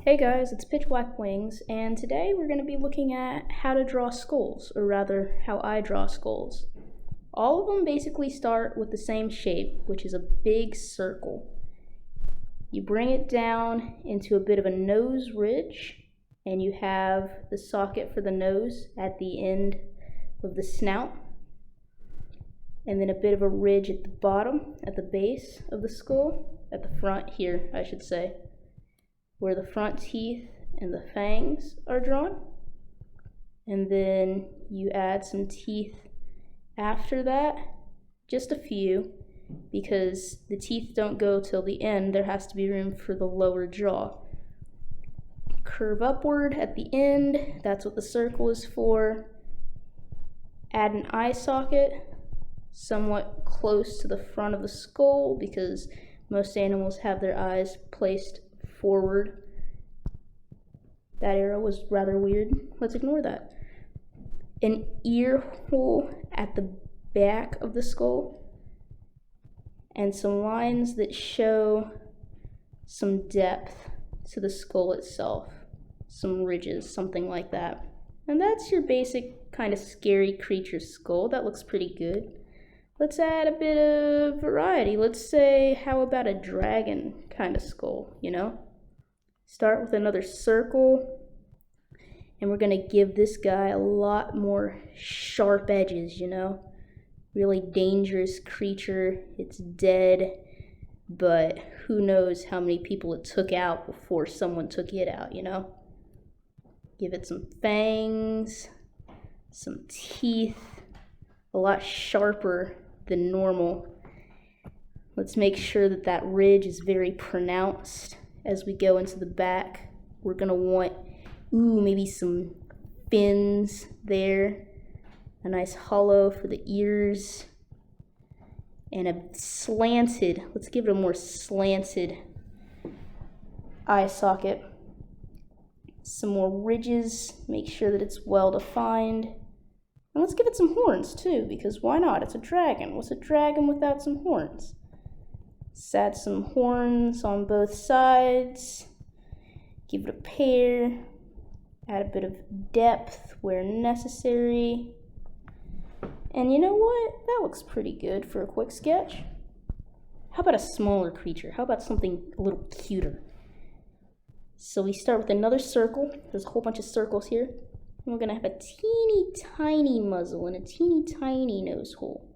Hey guys, it's Pitch Black Wings, and today we're going to be looking at how to draw skulls, or rather, how I draw skulls. All of them basically start with the same shape, which is a big circle. You bring it down into a bit of a nose ridge, and you have the socket for the nose at the end of the snout, and then a bit of a ridge at the bottom, at the base of the skull, at the front here, I should say, where the front teeth and the fangs are drawn. And then you add some teeth after that, just a few, because the teeth don't go till the end. There has to be room for the lower jaw. Curve upward at the end, that's what the circle is for. Add an eye socket somewhat close to the front of the skull, because most animals have their eyes placed forward. That arrow was rather weird. Let's ignore that. An ear hole at the back of the skull, and some lines that show some depth to the skull itself. Some ridges, something like that. And that's your basic kind of scary creature skull. That looks pretty good. Let's add a bit of variety. Let's say, how about a dragon kind of skull, you know? Start with another circle, and we're gonna give this guy a lot more sharp edges, you know? Really dangerous creature. It's dead, but who knows how many people it took out before someone took it out, you know? Give it some fangs, some teeth, a lot sharper than normal. Let's make sure that that ridge is very pronounced as we go into the back. We're gonna want, maybe some fins there, a nice hollow for the ears, and a slanted, let's give it a more slanted eye socket. Some more ridges, make sure that it's well defined. And let's give it some horns too, because why not? It's a dragon. What's a dragon without some horns? Let's add some horns on both sides. Give it a pair. Add a bit of depth where necessary. And you know what? That looks pretty good for a quick sketch. How about a smaller creature? How about something a little cuter? So we start with another circle. There's a whole bunch of circles here. And we're gonna have a teeny tiny muzzle and a teeny tiny nose hole.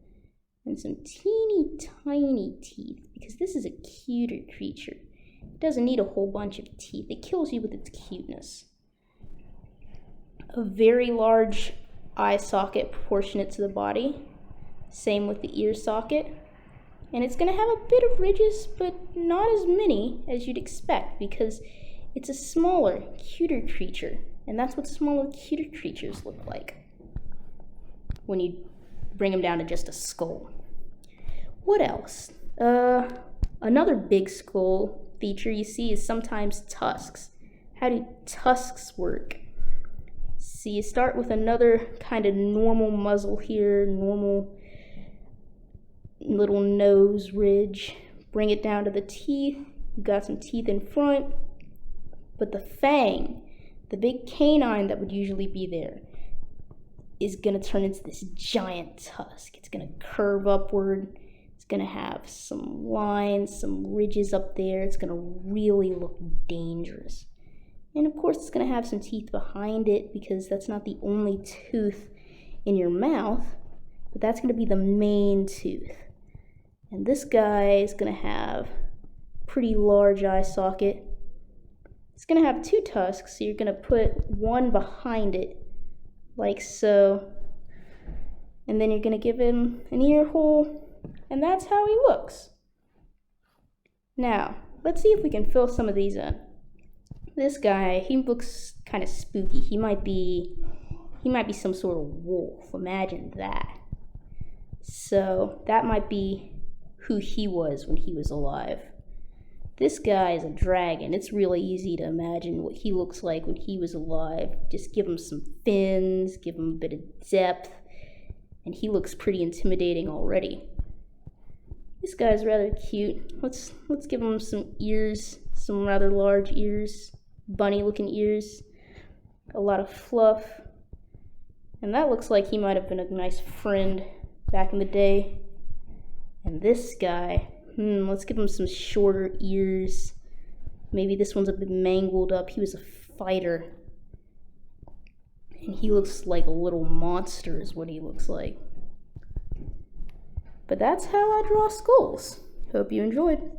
And some teeny tiny teeth, because this is a cuter creature. It doesn't need a whole bunch of teeth. It kills you with its cuteness. A very large eye socket proportionate to the body. Same with the ear socket. And it's gonna have a bit of ridges, but not as many as you'd expect, because it's a smaller, cuter creature. And that's what smaller, cuter creatures look like when you bring them down to just a skull. What else? Another big skull feature you see is sometimes tusks. How do tusks work? So you start with another kind of normal muzzle here, normal little nose ridge. Bring it down to the teeth. You've got some teeth in front, but the fang, the big canine that would usually be there, is gonna turn into this giant tusk. It's gonna curve upward. It's gonna have some lines, some ridges up there. It's gonna really look dangerous. And of course, it's gonna have some teeth behind it, because that's not the only tooth in your mouth, but that's gonna be the main tooth. And this guy is gonna have a pretty large eye socket. It's gonna have two tusks, so you're gonna put one behind it, like so. And then you're gonna give him an ear hole, and that's how he looks. Now, let's see if we can fill some of these in. This guy, he looks kind of spooky. He might be some sort of wolf. Imagine that. So that might be who he was when he was alive. This guy is a dragon. It's really easy to imagine what he looks like when he was alive. Just give him some fins, give him a bit of depth, and he looks pretty intimidating already. This guy's rather cute. Let's give him some ears, some rather large ears, bunny looking ears, a lot of fluff, and that looks like he might have been a nice friend back in the day. And this guy, let's give him some shorter ears. Maybe this one's a bit mangled up. He was a fighter. And he looks like a little monster is what he looks like. But that's how I draw skulls. Hope you enjoyed.